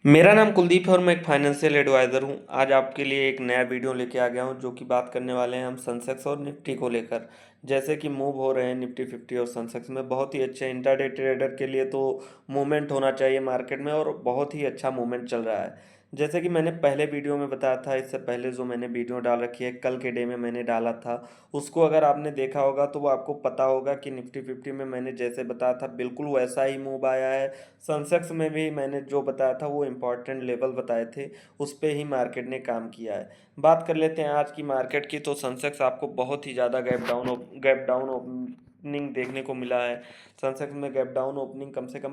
मेरा नाम कुलदीप है और मैं एक फाइनेंशियल एडवाइज़र हूँ। आज आपके लिए एक नया वीडियो लेके आ गया हूँ जो कि बात करने वाले हैं हम सेंसेक्स और निफ्टी को लेकर। जैसे कि मूव हो रहे हैं निफ्टी 50 और सेंसेक्स में बहुत ही अच्छे इंट्राडे ट्रेडर के लिए तो मूवमेंट होना चाहिए मार्केट में और बहुत ही अच्छा मूवमेंट चल रहा है। जैसे कि मैंने पहले वीडियो में बताया था, इससे पहले जो मैंने वीडियो डाल रखी है कल के डे में मैंने डाला था, उसको अगर आपने देखा होगा तो वो आपको पता होगा कि निफ्टी 50 में मैंने जैसे बताया था बिल्कुल वैसा ही मूव आया है। सेंसेक्स में भी मैंने जो बताया था वो इम्पोर्टेंट लेवल बताए थे, उस पे ही मार्केट ने काम किया है। बात कर लेते हैं आज की मार्केट की, तो सेंसेक्स आपको बहुत ही ज़्यादा गैप डाउन ओपनिंग देखने को मिला है। सेंसेक्स में गैप डाउन ओपनिंग कम से कम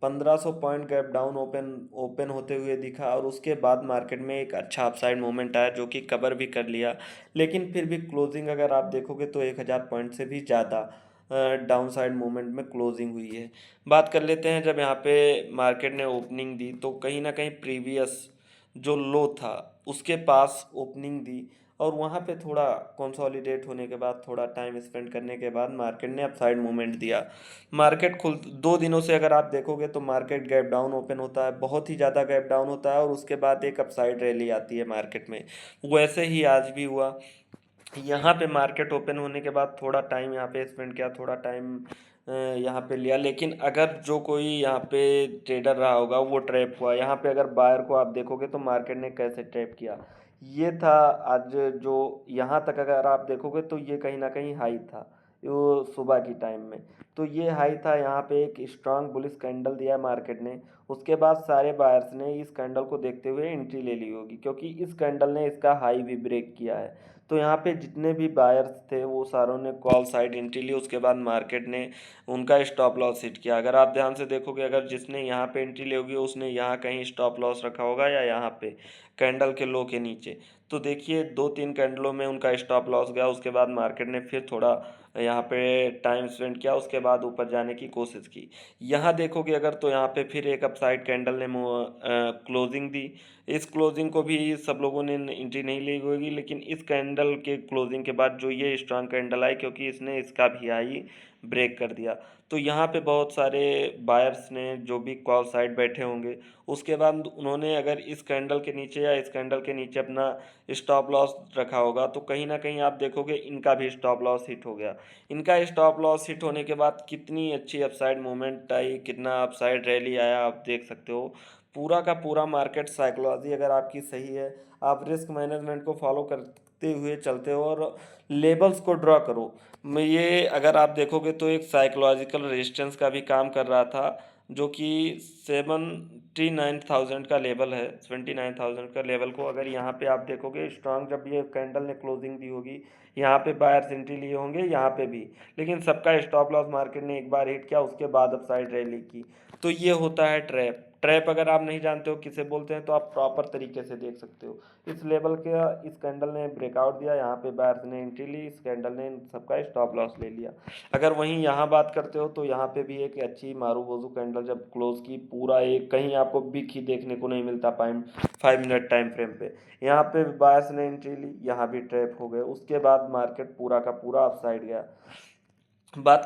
1500 पॉइंट गैप डाउन ओपन होते हुए दिखा और उसके बाद मार्केट में एक अच्छा अपसाइड मोमेंट आया जो कि कवर भी कर लिया। लेकिन फिर भी क्लोजिंग अगर आप देखोगे तो 1000 पॉइंट से भी ज़्यादा डाउन साइड मूवमेंट में क्लोजिंग हुई है। बात कर लेते हैं, जब यहाँ पे मार्केट ने ओपनिंग दी तो कहीं ना कहीं प्रीवियस जो लो था उसके पास ओपनिंग दी और वहाँ पे थोड़ा कंसोलिडेट होने के बाद थोड़ा टाइम स्पेंड करने के बाद मार्केट ने अपसाइड मूवमेंट दिया। मार्केट खुल 2 दिनों से अगर आप देखोगे तो मार्केट गैप डाउन ओपन होता है, बहुत ही ज़्यादा गैप डाउन होता है और उसके बाद एक अपसाइड रैली आती है मार्केट में। वैसे ही आज भी हुआ। यहाँ पे मार्केट ओपन होने के बाद थोड़ा टाइम यहाँ पे स्पेंड किया, थोड़ा टाइम यहाँ पे लिया, लेकिन अगर जो कोई यहाँ पे ट्रेडर रहा होगा वो ट्रैप हुआ। यहाँ पे अगर बायर को आप देखोगे तो मार्केट ने कैसे ट्रैप किया, ये था आज जो यहाँ तक अगर आप देखोगे तो ये कहीं ना कहीं हाई था वो सुबह की टाइम में। तो ये हाई था, यहाँ पे एक स्ट्रांग बुलिश कैंडल दिया मार्केट ने। उसके बाद सारे बायर्स ने इस कैंडल को देखते हुए एंट्री ले ली होगी क्योंकि इस कैंडल ने इसका हाई भी ब्रेक किया है। तो यहाँ पे जितने भी बायर्स थे वो सारों ने कॉल साइड एंट्री ली, उसके बाद मार्केट ने उनका स्टॉप लॉस हिट किया। अगर आप ध्यान से देखोगे, अगर जिसने यहाँ पे एंट्री ली होगी उसने यहाँ कहीं स्टॉप लॉस रखा होगा या यहाँ पे कैंडल के लो के नीचे। तो देखिए 2-3 कैंडलों में उनका स्टॉप लॉस गया, उसके बाद मार्केट ने फिर थोड़ा यहाँ पे टाइम स्पेंड किया, उसके बाद ऊपर जाने की कोशिश की। यहाँ देखोगे अगर तो यहाँ पे फिर एक अपसाइड कैंडल ने क्लोजिंग दी। इस क्लोजिंग को भी सब लोगों ने एंट्री नहीं ली होगी, लेकिन इस कैंडल के क्लोजिंग के बाद जो ये स्ट्रांग कैंडल आई क्योंकि इसने इसका भी हाई ब्रेक कर दिया। तो यहाँ पे बहुत सारे बायर्स ने जो भी कॉल साइड बैठे होंगे, उसके बाद उन्होंने अगर इस कैंडल के नीचे या इस कैंडल के नीचे अपना स्टॉप लॉस रखा होगा तो कहीं ना कहीं आप देखोगे इनका भी स्टॉप लॉस हिट हो गया। इनका स्टॉप लॉस हिट होने के बाद कितनी अच्छी अपसाइड मूवमेंट आई, कितना अपसाइड रैली आया आप देख सकते हो। पूरा का पूरा मार्केट साइकोलॉजी अगर आपकी सही है, आप रिस्क मैनेजमेंट को फॉलो करते हुए चलते हो और लेबल्स को ड्रॉ करो। ये अगर आप देखोगे तो एक साइकोलॉजिकल रेजिस्टेंस का भी काम कर रहा था जो कि 79,000 का लेवल है। 79,000 का लेवल को अगर यहाँ पे आप देखोगे स्ट्रांग, जब ये कैंडल ने क्लोजिंग दी होगी यहाँ पे बायर्स एंट्री लिए होंगे यहाँ पे भी, लेकिन सबका स्टॉप लॉस मार्केट ने एक बार हिट किया, उसके बाद अपसाइड रैली की। तो ये होता है ट्रैप। ट्रैप अगर आप नहीं जानते हो किसे बोलते हैं तो आप प्रॉपर तरीके से देख सकते हो। इस लेवल के इस कैंडल ने ब्रेकआउट दिया, यहाँ पे बायर्स ने एंट्री ली, इस कैंडल ने सबका स्टॉप लॉस ले लिया। अगर वहीं यहाँ बात करते हो तो यहाँ पे भी एक अच्छी मारूबोजू कैंडल जब क्लोज की, पूरा एक कहीं आपको बिग ही देखने को नहीं मिलता 5 मिनट टाइम फ्रेम पे। यहाँ पे बायर्स ने एंट्री ली, यहाँ भी ट्रैप हो गए, उसके बाद मार्केट पूरा का पूरा अपसाइड गया। बात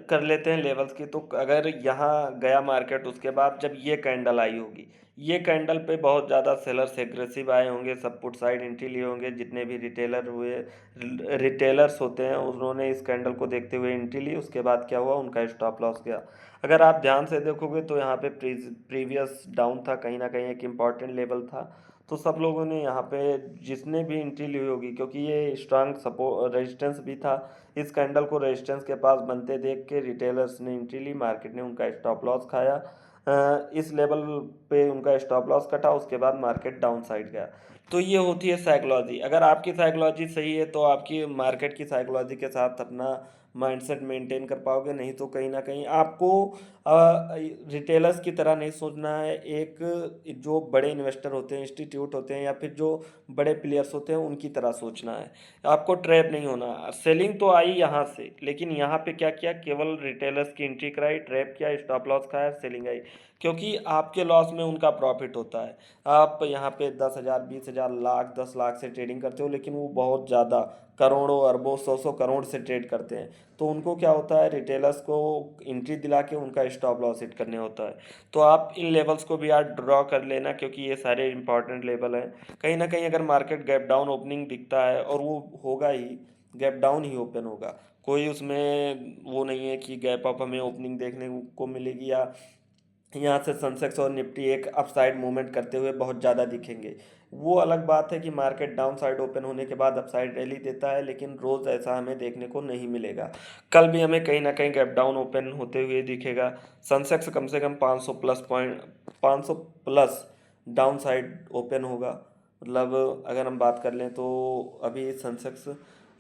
कर लेते हैं लेवल्स की, तो अगर यहाँ गया मार्केट उसके बाद जब ये कैंडल आई होगी, ये कैंडल पे बहुत ज़्यादा सेलर्स एग्रेसिव आए होंगे, सब पुट साइड एंट्री लिए होंगे, जितने भी रिटेलर्स होते हैं उन्होंने इस कैंडल को देखते हुए एंट्री ली, उसके बाद क्या हुआ उनका स्टॉप लॉस गया। अगर आप ध्यान से देखोगे तो यहाँ पे प्रीवियस डाउन था, कहीं ना कहीं एक इम्पॉर्टेंट लेवल था। तो सब लोगों ने यहाँ पे जिसने भी एंट्री ली होगी, क्योंकि ये स्ट्रांग सपोर्ट रेजिस्टेंस भी था, इस कैंडल को रेजिस्टेंस के पास बनते देख के रिटेलर्स ने एंट्री ली, मार्केट ने उनका स्टॉप लॉस खाया। इस लेवल पे उनका स्टॉप लॉस कटा, उसके बाद मार्केट डाउन साइड गया। तो ये होती है साइकोलॉजी। अगर आपकी साइकोलॉजी सही है तो आपकी मार्केट की साइकोलॉजी के साथ अपना माइंडसेट मेंटेन कर पाओगे, नहीं तो कहीं ना कहीं आपको रिटेलर्स की तरह नहीं सोचना है। एक जो बड़े इन्वेस्टर होते हैं, इंस्टीट्यूट होते हैं या फिर जो बड़े प्लेयर्स होते हैं उनकी तरह सोचना है। आपको ट्रैप नहीं होना। सेलिंग तो आई यहाँ से, लेकिन यहाँ पे क्या किया, केवल रिटेलर्स की एंट्री कराई, ट्रैप किया, स्टॉप लॉस खाया, सेलिंग आई। क्योंकि आपके लॉस में उनका प्रॉफिट होता है। आप यहाँ पे 10,000, 20,000, लाख, 10 लाख से ट्रेडिंग करते हो, लेकिन वो बहुत ज़्यादा करोड़ों, अरबों, 100-100 करोड़ से ट्रेड करते हैं। तो उनको क्या होता है, रिटेलर्स को एंट्री दिला के उनका स्टॉप लॉस हिट करने होता है। तो आप इन लेवल्स को भी आज ड्रॉ कर लेना, क्योंकि ये सारे इंपॉर्टेंट लेवल हैं। कहीं ना कहीं अगर मार्केट गैप डाउन ओपनिंग दिखता है, और वो होगा ही, गैप डाउन ही ओपन होगा, कोई उसमें वो नहीं है कि गैप अप हमें ओपनिंग देखने को मिलेगी, या यहाँ से सेंसेक्स और निफ्टी एक अपसाइड मूवमेंट करते हुए बहुत ज़्यादा दिखेंगे। वो अलग बात है कि मार्केट डाउन साइड ओपन होने के बाद अपसाइड रैली देता है, लेकिन रोज़ ऐसा हमें देखने को नहीं मिलेगा। कल भी हमें कहीं ना कहीं गैप डाउन ओपन होते हुए दिखेगा। सेंसेक्स कम से कम 500 plus point, 500 plus down side open होगा। मतलब अगर हम बात कर लें तो अभी सेंसेक्स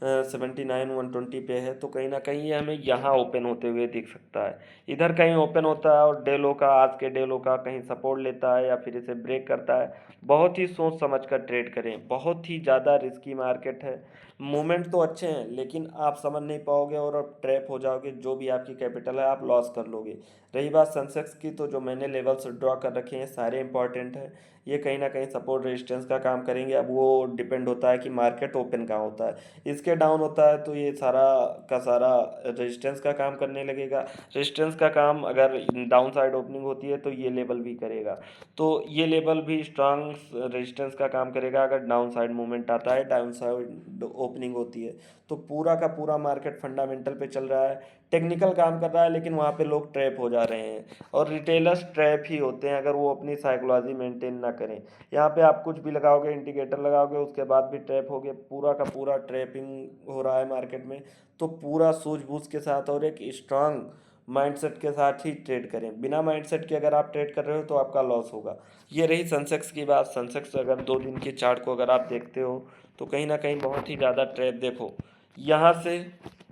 79,120 पे है, तो कहीं ना कहीं ये हमें यहाँ ओपन होते हुए दिख सकता है। इधर कहीं ओपन होता है और डे लो का, आज के डे लो का कहीं सपोर्ट लेता है या फिर इसे ब्रेक करता है। बहुत ही सोच समझ कर ट्रेड करें, बहुत ही ज़्यादा रिस्की मार्केट है। मूवमेंट तो अच्छे हैं, लेकिन आप समझ नहीं पाओगे और अब ट्रैप हो जाओगे। जो भी आपकी कैपिटल है आप लॉस कर लोगे। रही बात सेंसेक्स की, तो जो मैंने लेवल्स ड्रॉ कर रखे हैं सारे इंपॉर्टेंट हैं। ये कहीं ना कहीं सपोर्ट रेजिस्टेंस का काम करेंगे। अब वो डिपेंड होता है कि मार्केट ओपन कहाँ होता है। इसके डाउन होता है तो ये सारा का सारा रेजिस्टेंस का काम करने लगेगा। रेजिस्टेंस का काम अगर डाउन साइड ओपनिंग होती है तो ये लेवल भी करेगा। तो ये लेवल भी स्ट्रांग रेजिस्टेंस का काम करेगा अगर डाउन साइड मूवमेंट आता है, डाउन साइड ओपनिंग होती है। तो पूरा का पूरा मार्केट फंडामेंटल पे चल रहा है, टेक्निकल काम कर रहा है, लेकिन वहाँ पे लोग ट्रैप हो जा रहे हैं। और रिटेलर्स ट्रैप ही होते हैं अगर वो अपनी साइकोलॉजी मेंटेन ना करें। यहाँ पे आप कुछ भी लगाओगे, इंडिकेटर लगाओगे, उसके बाद भी ट्रैप हो गए। पूरा का पूरा ट्रैपिंग हो रहा है मार्केट में। तो पूरा सूझबूझ के साथ और एक स्ट्रांग माइंडसेट के साथ ही ट्रेड करें। बिना माइंडसेट के अगर आप ट्रेड कर रहे हो तो आपका लॉस होगा। ये रही सेंसेक्स की बात। सेंसेक्स अगर 2 दिन के चार्ट को अगर आप देखते हो तो कहीं ना कहीं बहुत ही ज़्यादा ट्रैप, देखो यहाँ से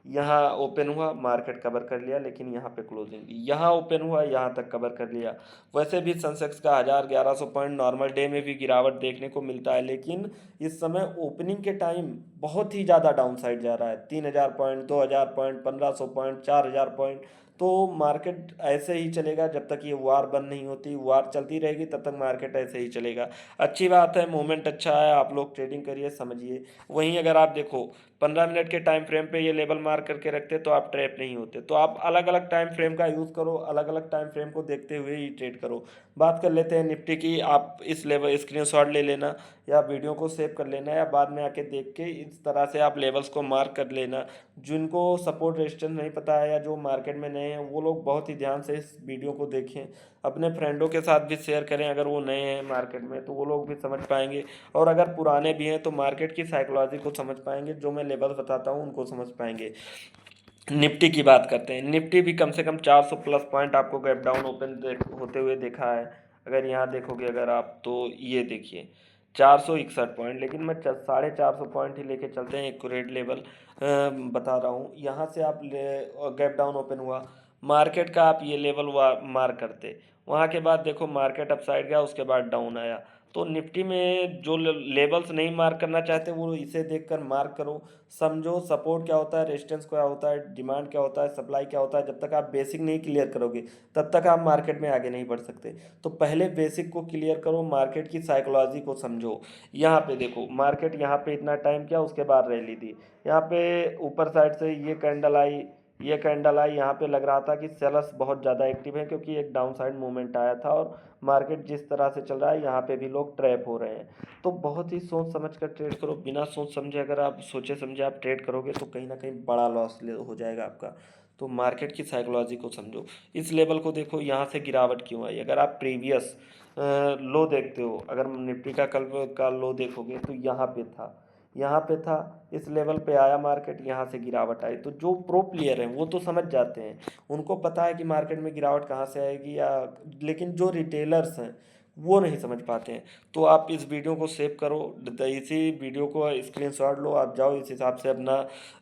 यहाँ ओपन हुआ, मार्केट कवर कर लिया, लेकिन यहाँ पे क्लोजिंग, यहाँ ओपन हुआ, यहाँ तक कवर कर लिया। वैसे भी सेंसेक्स का 1,000-1,100 पॉइंट नॉर्मल डे में भी गिरावट देखने को मिलता है, लेकिन इस समय ओपनिंग के टाइम बहुत ही ज़्यादा डाउन साइड जा रहा है। 3,000 पॉइंट, 2,000 पॉइंट, 1,500 पॉइंट, 4,000 पॉइंट। तो मार्केट ऐसे ही चलेगा जब तक ये वार बंद नहीं होती। वार चलती रहेगी तब तक मार्केट ऐसे ही चलेगा। अच्छी बात है, मोमेंट अच्छा है, आप लोग ट्रेडिंग करिए, समझिए। वहीं अगर आप देखो 15 मिनट के टाइम फ्रेम पे ये लेवल मार्क करके रखते तो आप ट्रैप नहीं होते। तो आप अलग अलग टाइम फ्रेम का यूज़ करो, अलग अलग टाइम फ्रेम को देखते हुए ही ट्रेड करो। बात कर लेते हैं निफ्टी की। आप इस लेवल स्क्रीनशॉट ले लेना, या वीडियो को सेव कर लेना, या बाद में आके देख के इस तरह से आप लेवल्स को मार्क कर लेना। जिनको सपोर्ट रेजिस्टेंस नहीं पता है या जो मार्केट में नए हैं, वो लोग बहुत ही ध्यान से इस वीडियो को देखें। अपने फ्रेंडों के साथ भी शेयर करें, अगर वो नए हैं मार्केट में तो वो लोग भी समझ पाएंगे। और अगर पुराने भी हैं तो मार्केट की साइकोलॉजी को समझ पाएंगे। जो मैं लेवल बताता हूँ उनको समझ पाएंगे। निफ्टी की बात करते हैं। निफ्टी भी कम से कम 400 प्लस पॉइंट आपको गैप डाउन ओपन होते हुए देखा है। अगर यहाँ देखोगे अगर आप, तो ये देखिए 461 पॉइंट, लेकिन मैं 450 पॉइंट ही लेके चलते हैं एक्यूरेट लेवल बता रहा हूँ। यहाँ से आप गैप डाउन ओपन हुआ, मार्केट का आप ये लेवल मार्क करते, वहाँ के बाद देखो मार्केट अपसाइड गया, उसके बाद डाउन आया। तो निफ्टी में जो लेवल्स नहीं मार्क करना चाहते वो इसे देखकर मार्क करो, समझो सपोर्ट क्या होता है, रेजिस्टेंस क्या होता है, डिमांड क्या होता है, सप्लाई क्या होता है। जब तक आप बेसिक नहीं क्लियर करोगे तब तक आप मार्केट में आगे नहीं बढ़ सकते। तो पहले बेसिक को क्लियर करो, मार्केट की साइकोलॉजी को समझो। यहाँ पे देखो मार्केट यहाँ पे इतना टाइम किया, उसके बाद रैली दी। यहाँ पे ऊपर साइड से ये कैंडल आई, ये कैंडल आई, यहाँ पे लग रहा था कि सेलर्स बहुत ज़्यादा एक्टिव है, क्योंकि एक डाउन साइड मूवमेंट आया था। और मार्केट जिस तरह से चल रहा है यहाँ पे भी लोग ट्रैप हो रहे हैं। तो बहुत ही सोच समझ कर ट्रेड करो। बिना सोच समझे अगर आप सोचे समझे आप ट्रेड करोगे तो कहीं ना कहीं बड़ा लॉस हो जाएगा आपका। तो मार्केट की साइकोलॉजी को समझो। इस लेवल को देखो, यहाँ से गिरावट क्यों आई। अगर आप प्रीवियस लो देखते हो, अगर निफ्टी का कल का लो देखोगे तो यहाँ पे था, यहाँ पे था, इस लेवल पे आया मार्केट, यहाँ से गिरावट आई। तो जो प्रो प्लेयर हैं वो तो समझ जाते हैं, उनको पता है कि मार्केट में गिरावट कहाँ से आएगी, या लेकिन जो रिटेलर्स हैं वो नहीं समझ पाते हैं। तो आप इस वीडियो को सेव करो, इसी वीडियो को स्क्रीनशॉट लो, आप जाओ इस हिसाब से अपना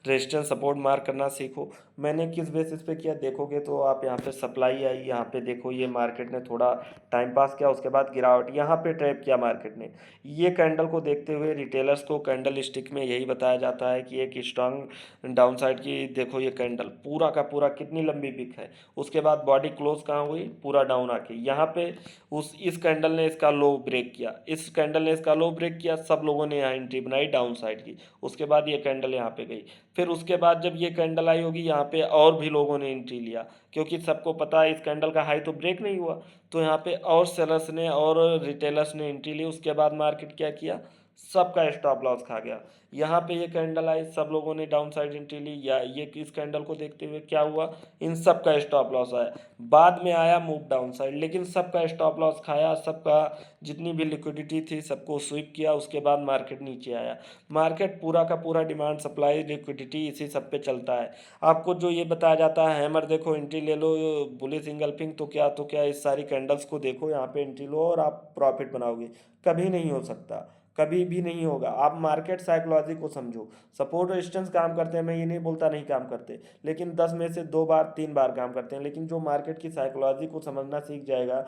रेजिस्टेंस सपोर्ट मार्क करना सीखो। मैंने किस बेसिस पे किया देखोगे तो आप यहाँ पे सप्लाई आई, यहाँ पे देखो ये मार्केट ने थोड़ा टाइम पास किया, उसके बाद गिरावट यहाँ पे ट्रैप किया मार्केट ने। ये कैंडल को देखते हुए रिटेलर्स को कैंडल स्टिक में यही बताया जाता है कि एक स्ट्रांग डाउन साइड की, देखो ये कैंडल पूरा का पूरा कितनी लंबी बिक है, उसके बाद बॉडी क्लोज कहाँ हुई, पूरा डाउन आके यहाँ पे उस इस कैंडल ने इसका लो ब्रेक किया, इस कैंडल ने इसका लो ब्रेक किया, सब लोगों ने यहाँ एंट्री बनाई डाउन साइड की। उसके बाद ये कैंडल यहाँ पे गई, फिर उसके बाद जब ये कैंडल आई होगी यहाँ पे और भी लोगों ने एंट्री लिया, क्योंकि सबको पता है इस कैंडल का हाई तो ब्रेक नहीं हुआ। तो यहाँ पे और सेलर्स ने और रिटेलर्स ने एंट्री ली। उसके बाद मार्केट क्या किया, सबका स्टॉप लॉस खा गया। यहाँ पे ये कैंडल आई, सब लोगों ने डाउन साइड एंट्री ली, या ये इस कैंडल को देखते हुए क्या हुआ, इन सब का स्टॉप लॉस आया। बाद में आया मूव डाउन साइड, लेकिन सबका स्टॉप लॉस खाया, सबका जितनी भी लिक्विडिटी थी सबको स्वीप किया। उसके बाद मार्केट नीचे आया। मार्केट पूरा का पूरा डिमांड सप्लाई लिक्विडिटी इसी सब पे चलता है। आपको जो ये बताया जाता है हैमर देखो एंट्री ले लो, बुलिश इंगल्फिंग, तो क्या इस सारी कैंडल्स को देखो, यहाँ पे एंट्री लो और आप प्रॉफिट बनाओगे, कभी नहीं हो सकता, कभी भी नहीं होगा। आप मार्केट साइकोलॉजी को समझो। सपोर्ट रेजिस्टेंस काम करते हैं, मैं ये नहीं बोलता नहीं काम करते, लेकिन 10 में से 2 बार 3 बार काम करते हैं। लेकिन जो मार्केट की साइकोलॉजी को समझना सीख जाएगा,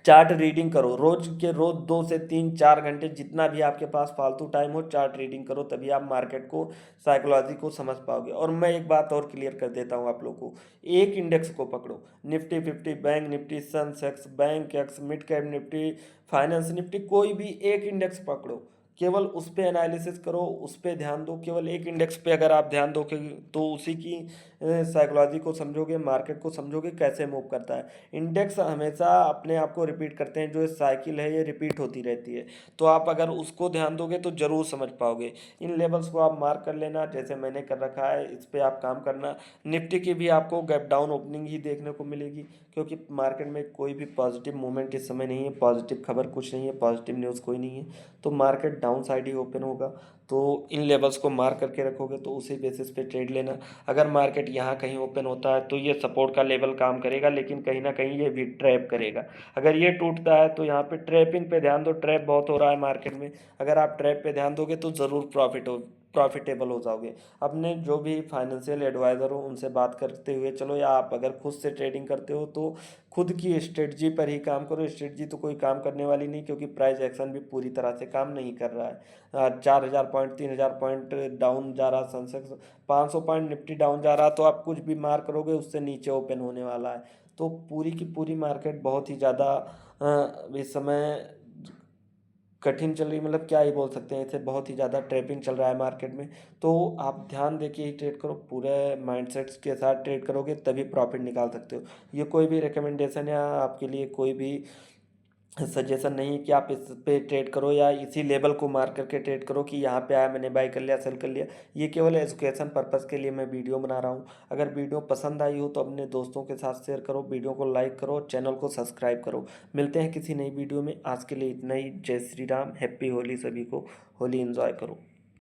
चार्ट रीडिंग करो, रोज के रोज 2 से 3 4 घंटे जितना भी आपके पास फालतू टाइम हो, चार्ट रीडिंग करो, तभी आप मार्केट को साइकोलॉजी को समझ पाओगे। और मैं एक बात और क्लियर कर देता हूँ आप लोगों को, एक इंडेक्स को पकड़ो, Nifty 50, bank Nifty, Sensex, bank x, mid cap Nifty, finance Nifty, कोई भी एक इंडेक्स पकड़ो, केवल उस पर एनालिसिस करो, उस पर ध्यान दो। केवल एक इंडेक्स पे अगर आप ध्यान दोगे तो उसी की साइकोलॉजी को समझोगे, मार्केट को समझोगे कैसे मूव करता है। इंडेक्स हमेशा अपने आप को रिपीट करते हैं, जो ये साइकिल है ये रिपीट होती रहती है। तो आप अगर उसको ध्यान दोगे तो ज़रूर समझ पाओगे। इन लेवल्स को आप मार्क कर लेना जैसे मैंने कर रखा है, इस पर आप काम करना। निफ्टी की भी आपको गैप डाउन ओपनिंग ही देखने को मिलेगी, क्योंकि मार्केट में कोई भी पॉजिटिव मूवमेंट इस समय नहीं है, पॉजिटिव खबर कुछ नहीं है, पॉजिटिव न्यूज़ कोई नहीं है। तो मार्केट डाउन साइड ही ओपन होगा। तो इन लेवल्स को मार्क करके रखोगे तो उसी बेसिस पे ट्रेड लेना। अगर मार्केट यहाँ कहीं ओपन होता है तो ये सपोर्ट का लेवल काम करेगा, लेकिन कहीं ना कहीं ये भी ट्रैप करेगा। अगर ये टूटता है तो यहाँ पे ट्रैपिंग पे ध्यान दो, ट्रैप बहुत हो रहा है मार्केट में। अगर आप ट्रैप पे ध्यान दोगे तो ज़रूर प्रॉफिटेबल हो जाओगे। अपने जो भी फाइनेंशियल एडवाइज़र हो उनसे बात करते हुए चलो, या आप अगर खुद से ट्रेडिंग करते हो तो खुद की स्ट्रेटजी पर ही काम करो। स्ट्रेटजी तो कोई काम करने वाली नहीं, क्योंकि प्राइस एक्शन भी पूरी तरह से काम नहीं कर रहा है। 4,000 पॉइंट 3,000 पॉइंट डाउन जा रहा, सेंसेक्स 500 पॉइंट निफ्टी डाउन जा रहा, तो आप कुछ भी मार करोगे उससे नीचे ओपन होने वाला है। तो पूरी की पूरी मार्केट बहुत ही ज़्यादा इस समय कठिन चल रही, मतलब क्या ही बोल सकते हैं इसे, बहुत ही ज़्यादा ट्रैपिंग चल रहा है मार्केट में। तो आप ध्यान दे के ही ट्रेड करो, पूरे माइंडसेट्स के साथ ट्रेड करोगे तभी प्रॉफिट निकाल सकते हो। ये कोई भी रिकमेंडेशन या आपके लिए कोई भी सजेशन नहीं कि आप इस पे ट्रेड करो या इसी लेवल को मार्क करके ट्रेड करो कि यहाँ पे आया मैंने बाई कर लिया सेल कर लिया। ये केवल एजुकेशन पर्पज़ के लिए मैं वीडियो बना रहा हूँ। अगर वीडियो पसंद आई हो तो अपने दोस्तों के साथ शेयर करो, वीडियो को लाइक करो, चैनल को सब्सक्राइब करो। मिलते हैं किसी नई वीडियो में, आज के लिए इतना ही। जय श्री राम, हैप्पी होली सभी को, होली एंजॉय करो।